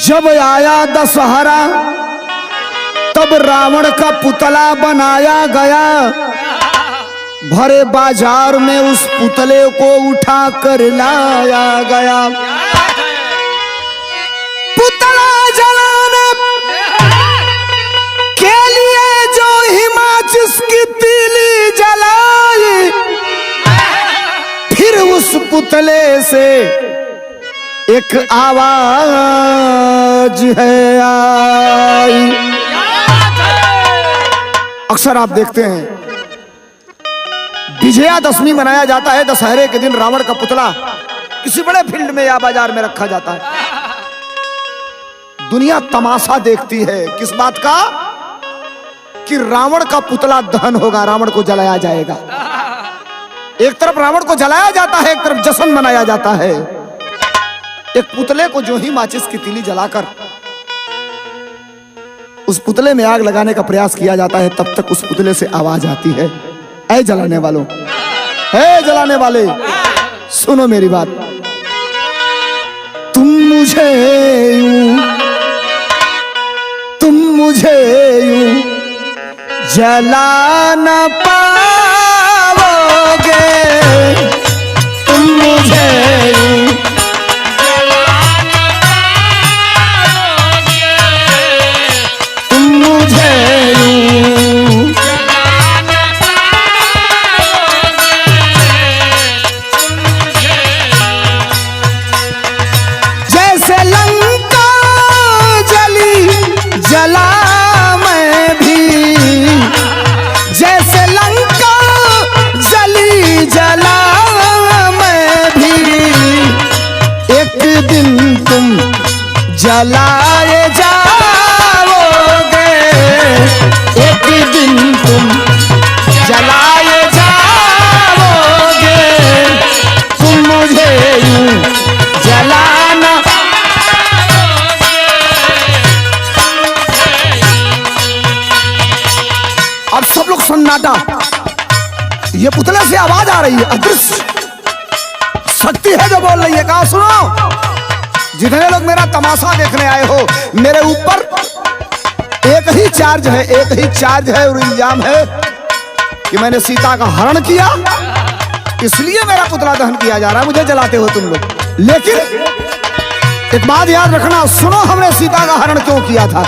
जब आया दशहरा तब रावण का पुतला बनाया गया। भरे बाजार में उस पुतले को उठा कर लाया गया। पुतला जलाने के लिए जो हिमाचिस की तीली जलाई, फिर उस पुतले से एक आवाज है आई। अक्सर आप देखते हैं विजयादशमी मनाया जाता है, दशहरे के दिन रावण का पुतला किसी बड़े फील्ड में या बाजार में रखा जाता है। दुनिया तमाशा देखती है किस बात का, कि रावण का पुतला दहन होगा, रावण को जलाया जाएगा। एक तरफ रावण को जलाया जाता है, एक तरफ जश्न मनाया जाता है। एक पुतले को जो ही माचिस की तीली जलाकर उस पुतले में आग लगाने का प्रयास किया जाता है, तब तक उस पुतले से आवाज आती है, ऐ जलाने वालों, ऐ जलाने वाले, सुनो मेरी बात। तुम मुझे यूं जला न पाओगे, तुम मुझे यूं जलाए जाओगे, एक दिन तुम जलाए जाओगे, तुम मुझे यूं जलाना। अब सब लोग सन्नाटा, ये पुतले से आवाज आ रही है, अदृश्य शक्ति है जो बोल रही है। कहा सुनो, जितने लोग मेरा तमाशा देखने आए हो, मेरे ऊपर एक ही चार्ज है, एक ही चार्ज है और इल्जाम है कि मैंने सीता का हरण किया, इसलिए मेरा पुतला दहन किया जा रहा है, मुझे जलाते हो तुम लोग। लेकिन एक बात याद रखना, सुनो हमने सीता का हरण क्यों किया था।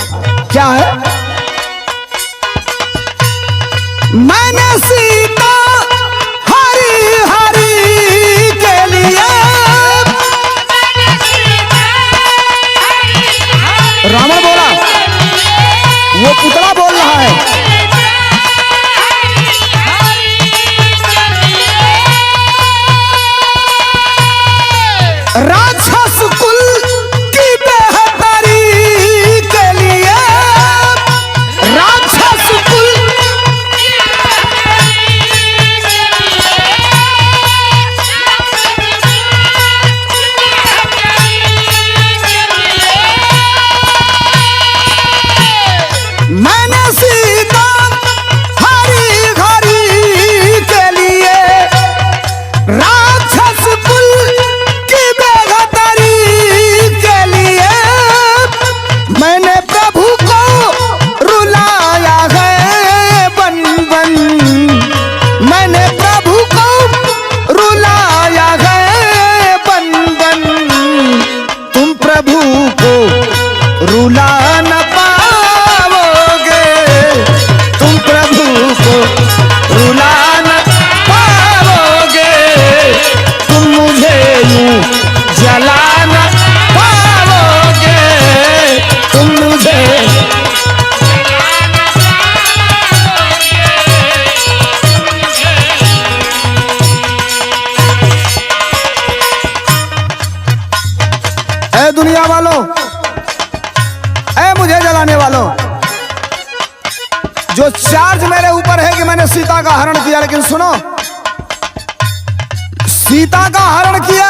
क्या है? मैंने सीता हरी हरी के लिए, रावण बोला, वो पुतला बोल रहा है। राक्षस कुल की बेहतरी के लिए, राक्षस कुल मैंने सीता हरी हरी के लिए, राक्षस कुल की बेहतरी के लिए, मैंने प्रभु को रुलाया है बन बन, मैंने प्रभु को रुलाया है बन बन, तुम प्रभु को रुला न रुला न पाओगे, तुम मुझे यूं जला न पाओगे, तुम मुझे ऐ दुनिया वालों, ऐ मुझे जलाने वालों, जो चार्ज मेरे ऊपर है कि मैंने सीता का हरण किया, लेकिन सुनो, सीता का हरण किया,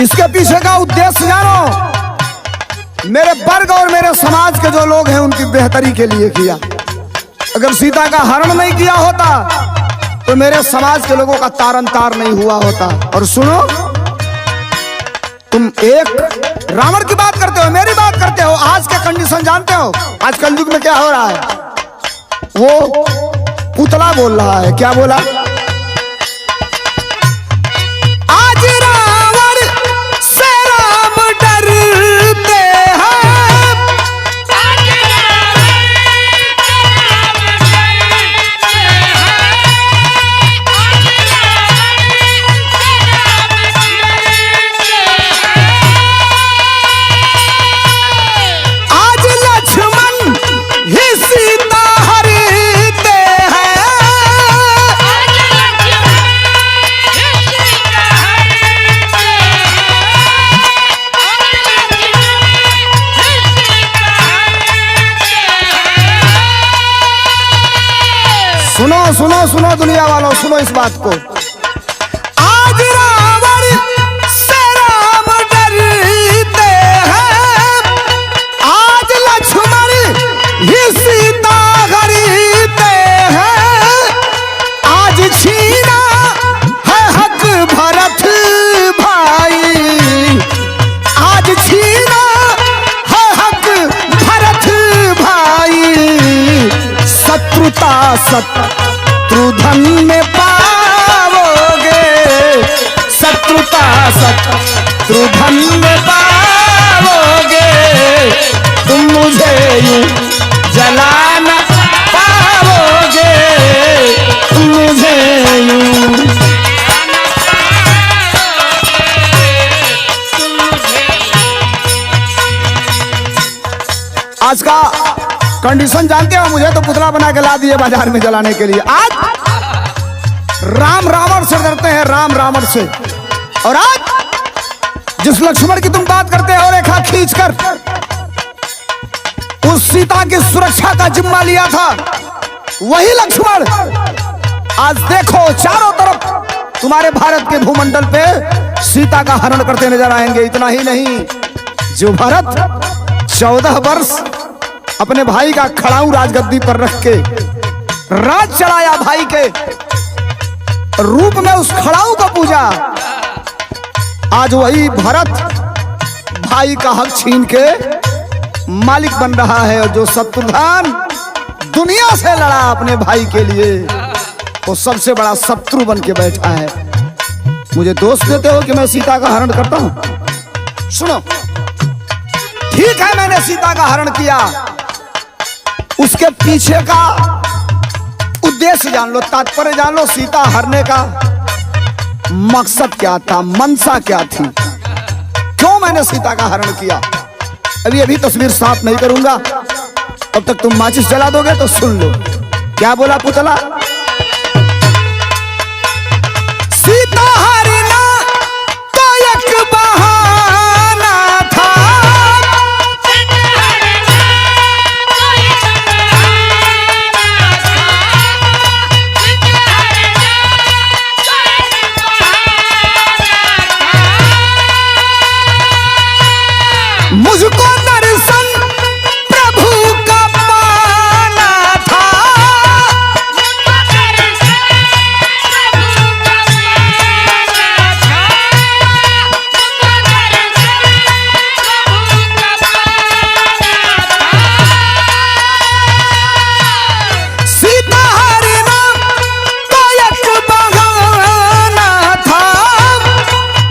इसके पीछे का उद्देश्य जानो, मेरे वर्ग और मेरे समाज के जो लोग हैं उनकी बेहतरी के लिए किया। अगर सीता का हरण नहीं किया होता तो मेरे समाज के लोगों का तारन तार नहीं हुआ होता। और सुनो, तुम एक रावण की बात करते हो, मेरी बात करते हो। आज के कंडीशन जानते हो, आज कलयुग में क्या हो रहा है? वो पुतला बोल रहा है। क्या बोला? आज रावण से राम डरते हैं, आज लक्ष्मण ही सीता हरते हैं। सुनो सुनो सुनो दुनिया वालों, सुनो इस बात को। आज रावण से राम डरते हैं, आज लक्ष्मण ही सीता हरते हैं। आज छीना है हक भरत भाई, आज छीना है हक भरत भाई। शत्रुता शत्रुधन में पाओगे, शत्रुता शत्रुधन में पाओगे। तुम मुझे यूं जला न पाओगे, तुम मुझे यूं। आज का कंडीशन जानते हो? मुझे तो पुतला बना के ला दिए बाजार में जलाने के लिए। आज राम रावण से डरते हैं, राम रावण से। और आज जिस लक्ष्मण की तुम बात करते हो, रेखा खींचकर उस सीता की सुरक्षा का जिम्मा लिया था, वही लक्ष्मण आज देखो चारों तरफ तुम्हारे भारत के भूमंडल पे सीता का हरण करते नजर आएंगे। इतना ही नहीं, जो भारत 14 वर्ष अपने भाई का खड़ाऊ राजगद्दी पर रख के राज चलाया, भाई के रूप में उस खड़ाऊ को पूजा, आज वही भरत भाई का हक छीन के मालिक बन रहा है। और जो शत्रुघ्न दुनिया से लड़ा अपने भाई के लिए, वो सबसे बड़ा शत्रु बन के बैठा है। मुझे दोष देते हो कि मैं सीता का हरण करता हूं? सुनो, ठीक है मैंने सीता का हरण किया, उसके पीछे का उद्देश्य जान लो, तात्पर्य जान लो। सीता हरने का मकसद क्या था, मनसा क्या थी, क्यों मैंने सीता का हरण किया? अभी तस्वीर साफ नहीं करूंगा, तब तक तुम माचिस जला दोगे तो सुन लो। क्या बोला पुतला? सीता हरना तो एक बहाना था, मुझको दर्शन प्रभु का पाना था। सीता हरना तो एक बहाना था,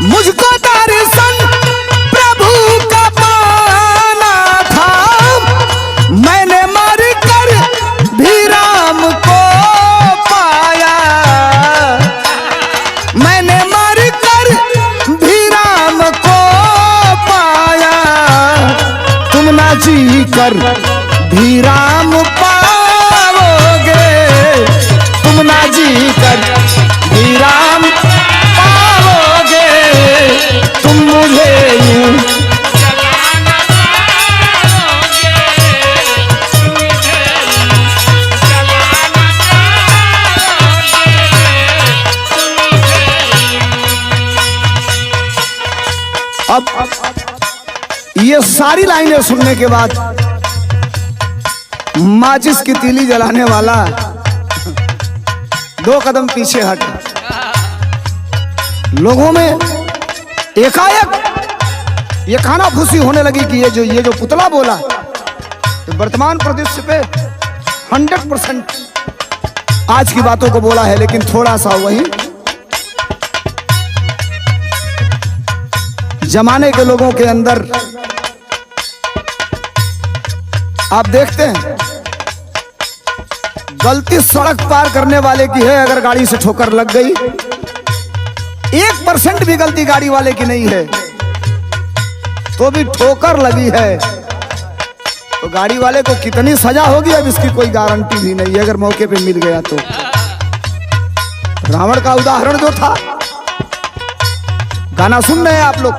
मुझको दर्शन प्रभु का पाना था। मैंने मर कर भी राम को पाया, मैंने मर कर भी राम को पाया। तुम ना जी कर भी राम पाओगे, तुम ना जी कर भी राम पाओगे। तुम मुझे यूं अब ये सारी लाइनें सुनने के बाद माचिस की तीली जलाने वाला 2 कदम पीछे हटा। लोगों में एकाएक ये खाना खुशी होने लगी कि ये जो पुतला बोला तो वर्तमान परिदृश्य पे 100% आज की बातों को बोला है, लेकिन थोड़ा सा वही जमाने के लोगों के अंदर आप देखते हैं गलती सड़क पार करने वाले की है। अगर गाड़ी से ठोकर लग गई, 1% भी गलती गाड़ी वाले की नहीं है तो भी ठोकर लगी है तो गाड़ी वाले को कितनी सजा होगी अब इसकी कोई गारंटी भी नहीं है, अगर मौके पे मिल गया तो। रावण का उदाहरण जो था, गाना सुन रहे हैं आप लोग,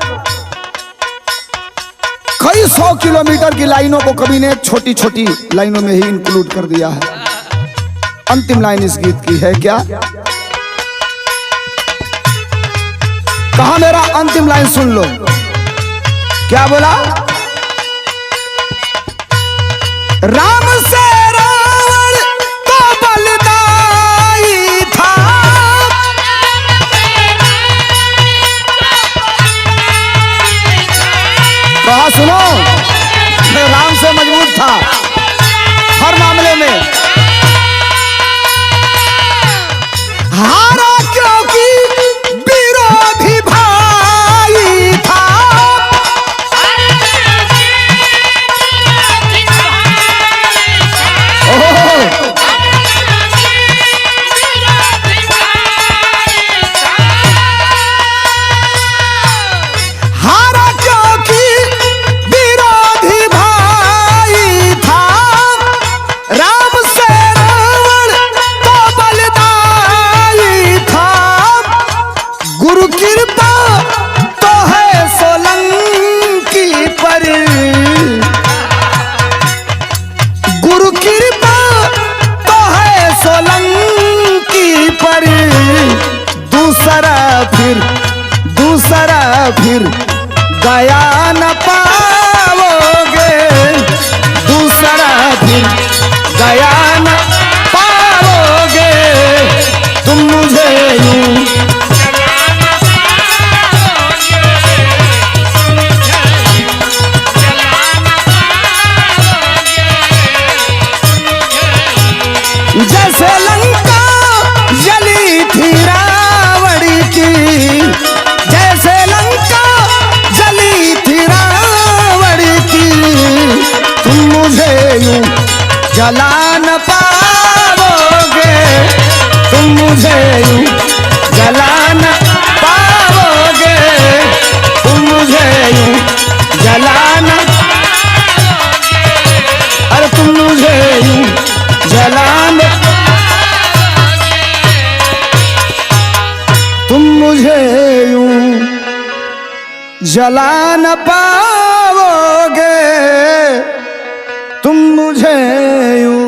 कई 100 किलोमीटर की लाइनों को कवि ने छोटी छोटी लाइनों में ही इंक्लूड कर दिया है। अंतिम लाइन इस गीत की है क्या? कहा मेरा अंतिम लाइन सुन लो, क्या बोला? राम से रावण तो बलदाई था, कहा सुनो, राम से मजबूत था हर मामले में, हारा क्योंकि विरोधी भाई था। हारा क्योंकि विरोधी भाई था, राम से रावण तो बलदाई था। गुरु कृपा तो है सोलंकी पर, गुरु कृपा तो है सोलंकी पर, दूसरा फिर गया न पाओगे, दूसरा फिर गया न पाओगे, तुम मुझे यूं जैसे लंका जली थी रावण की, जैसे लंका जली थी रावण की, तुम मुझे यूं जला न पाओगे, तुम मुझे यूं जला न पाओगे, तुम मुझे यूं जला न, अरे तुम मुझे यूं जलान, तुम मुझे यूं जला न पाओगे, तुम मुझे यूं